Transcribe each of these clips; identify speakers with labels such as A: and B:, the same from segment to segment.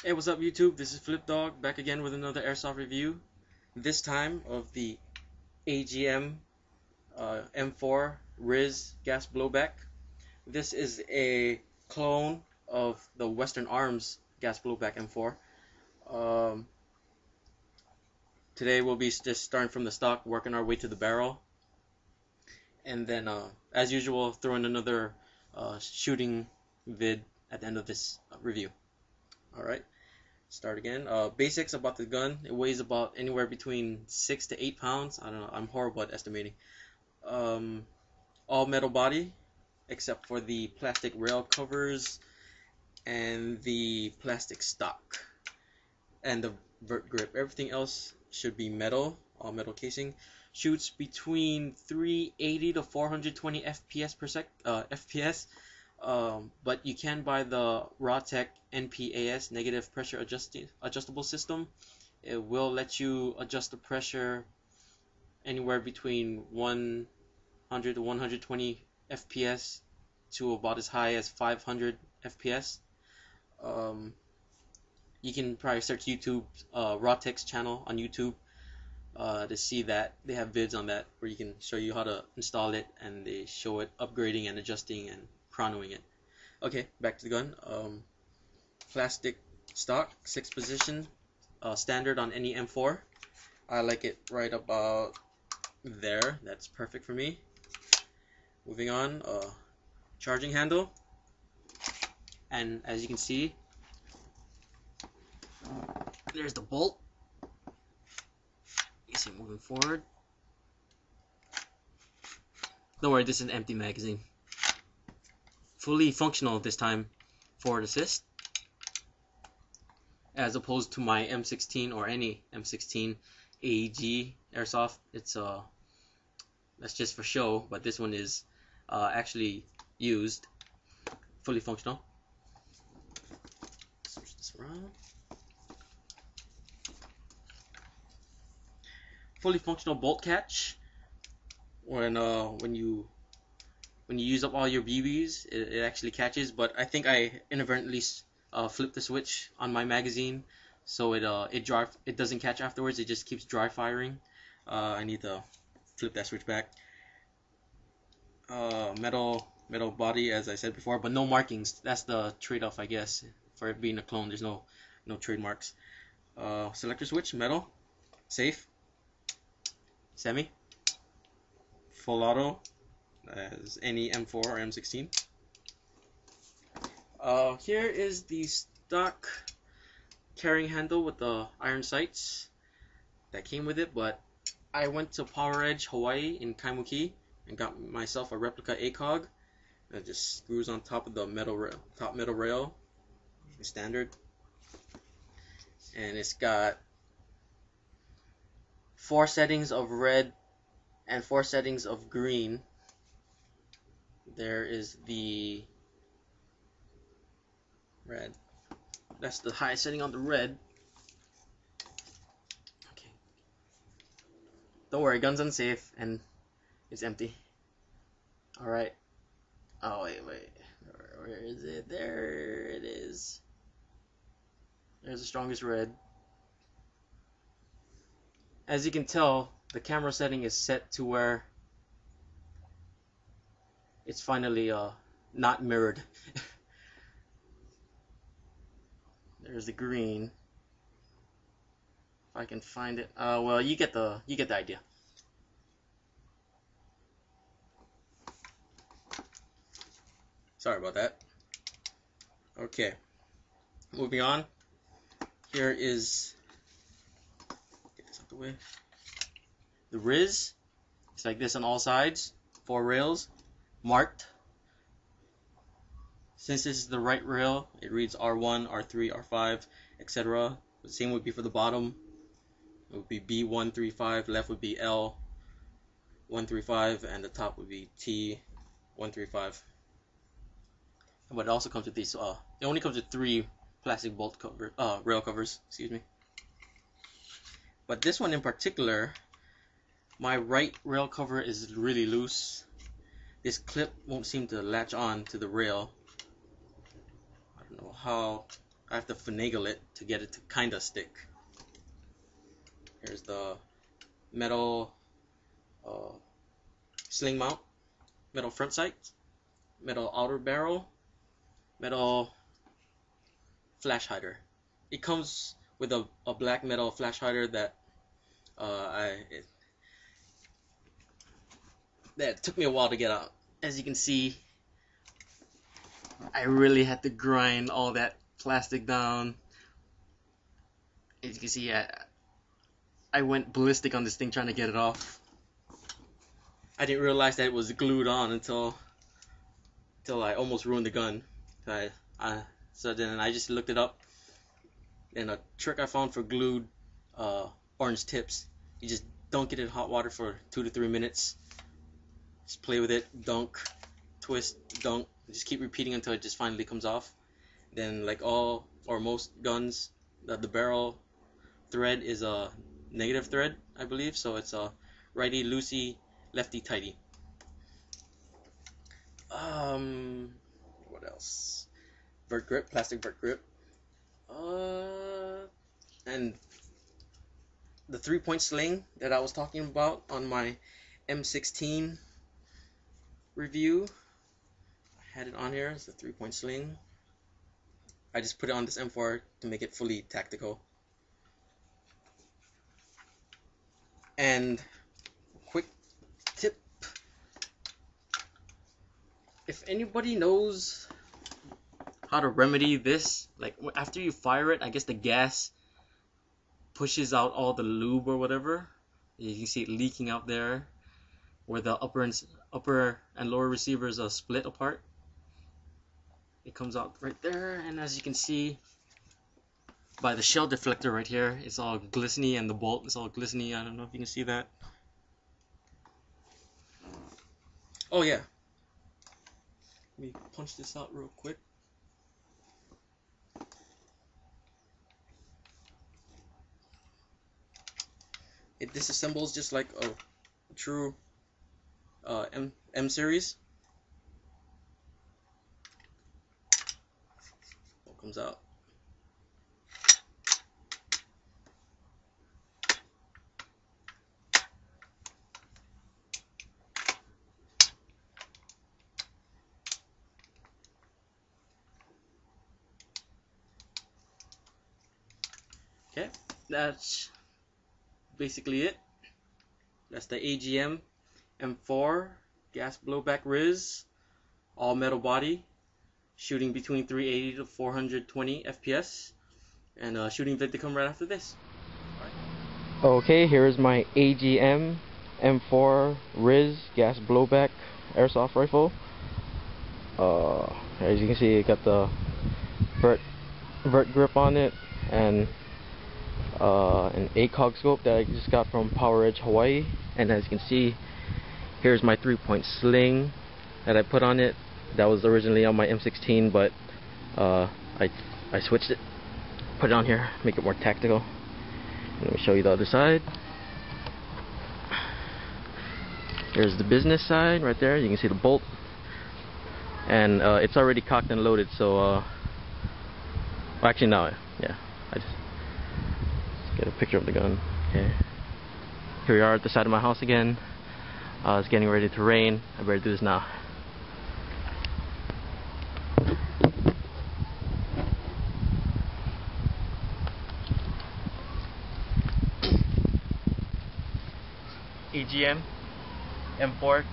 A: Hey, what's up YouTube? This is Flip Dog back again with another airsoft review. This time of the AGM M4 RIS gas blowback. This is a clone of the Western Arms gas blowback M4. Today we'll be just starting from the stock, working our way to the barrel, and then as usual throw in another shooting vid at the end of this review. Alright. Start again. Basics about the gun. It weighs about anywhere between 6 to 8 pounds. I don't know. I'm horrible at estimating. All metal body except for the plastic rail covers and the plastic stock and the vert grip. Everything else should be metal. All metal casing. Shoots between 380 to 420 FPS per FPS. But you can buy the RawTech NPAS negative pressure adjustable system. It will let you adjust the pressure anywhere between 100 to 120 FPS to about as high as 500 FPS. You can probably search YouTube RawTech's channel on YouTube to see that. They have vids on that where you can show you how to install it, and they show it upgrading and adjusting and chronoing it. Okay, back to the gun. Plastic stock, 6 position, standard on any M4. I like it right about there. That's perfect for me. Moving on, charging handle, and as you can see, there's the bolt. You see, moving forward. Don't worry, this is an empty magazine. Fully functional this time, forward assist, as opposed to my M16 or any M16 AEG airsoft. It's that's just for show, but this one is actually used, fully functional. Switch this around. Fully functional bolt catch. When you use up all your BBs, it actually catches, but I think I inadvertently flipped the switch on my magazine, so it doesn't catch afterwards. It just keeps dry firing. I need to flip that switch back. Metal body, as I said before, but no markings. That's the trade-off, I guess, for it being a clone. There's no trademarks. Selector switch, metal, safe, semi, full auto, as any M4 or M16. Here is the stock carrying handle with the iron sights that came with it, but I went to Power Edge Hawaii in Kaimuki and got myself a replica ACOG. It just screws on top of the top metal rail, standard, and it's got 4 settings of red and 4 settings of green. There is the red. That's the highest setting on the red. Okay. Don't worry, gun's unsafe and it's empty. Alright. Oh, wait. Where is it? There it is. There's the strongest red. As you can tell, the camera setting is set to where it's finally not mirrored. There's the green. If I can find it. Well, you get the idea. Sorry about that. Okay. Moving on. Here is, get this out the way. The RIS. It's like this on all sides. 4 rails. Marked. Since this is the right rail, it reads R1, R3, R5, etc. The same would be for the bottom. It would be B135, left would be L135, and the top would be T135. But it also comes with these. It only comes with 3 plastic bolt rail covers. Excuse me. But this one in particular, my right rail cover is really loose. This clip won't seem to latch on to the rail. I don't know how I have to finagle it to get it to kinda stick. Here's the metal sling mount, metal front sight, metal outer barrel, metal flash hider. It comes with a black metal flash hider that that took me a while to get out. As you can see, I really had to grind all that plastic down. As you can see, I went ballistic on this thing trying to get it off. I didn't realize that it was glued on until I almost ruined the gun. So then I just looked it up, and a trick I found for glued orange tips: you just dunk it in hot water for 2 to 3 minutes. Just play with it, dunk, twist, dunk. Just keep repeating until it just finally comes off. Then, like all or most guns, the barrel thread is a negative thread, I believe. So it's a righty loosey, lefty tighty. What else? Vert grip, plastic vert grip. And the 3-point sling that I was talking about on my M16 review. I had it on here. It's a 3-point sling. I just put it on this M4 to make it fully tactical. And quick tip: if anybody knows how to remedy this, like after you fire it, I guess the gas pushes out all the lube or whatever. You can see it leaking out there where the upper and lower receivers are split apart. It comes out right there, and as you can see by the shell deflector right here, it's all glistening, and the bolt is all glistening. I don't know if you can see that. Oh yeah, let me punch this out real quick. It disassembles just like a true M series. What comes out? Okay, that's basically it. That's the AGM M4 gas blowback RIS, all metal body, shooting between 380 to 420 FPS, and shooting vid to come right after this.
B: Okay, here is my AGM M4 RIS gas blowback airsoft rifle. As you can see, it got the vert grip on it, and an ACOG scope that I just got from Power Edge, Hawaii. And as you can see, here's my 3-point sling that I put on it. That was originally on my M16, but I switched it, put it on here, make it more tactical. Let me show you the other side. Here's the business side right there. You can see the bolt, and it's already cocked and loaded. So, well, actually, no, yeah. Let's get a picture of the gun. Okay. Here we are at the side of my house again. It's getting ready to rain. I better do this now. AGM M4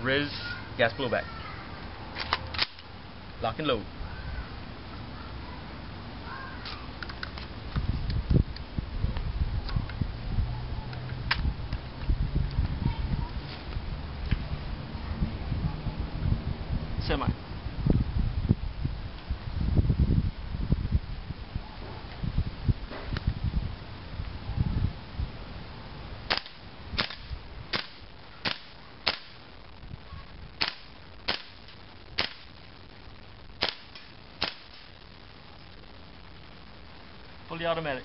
B: RIS gas blowback. Lock and load. Semi. Fully automatic.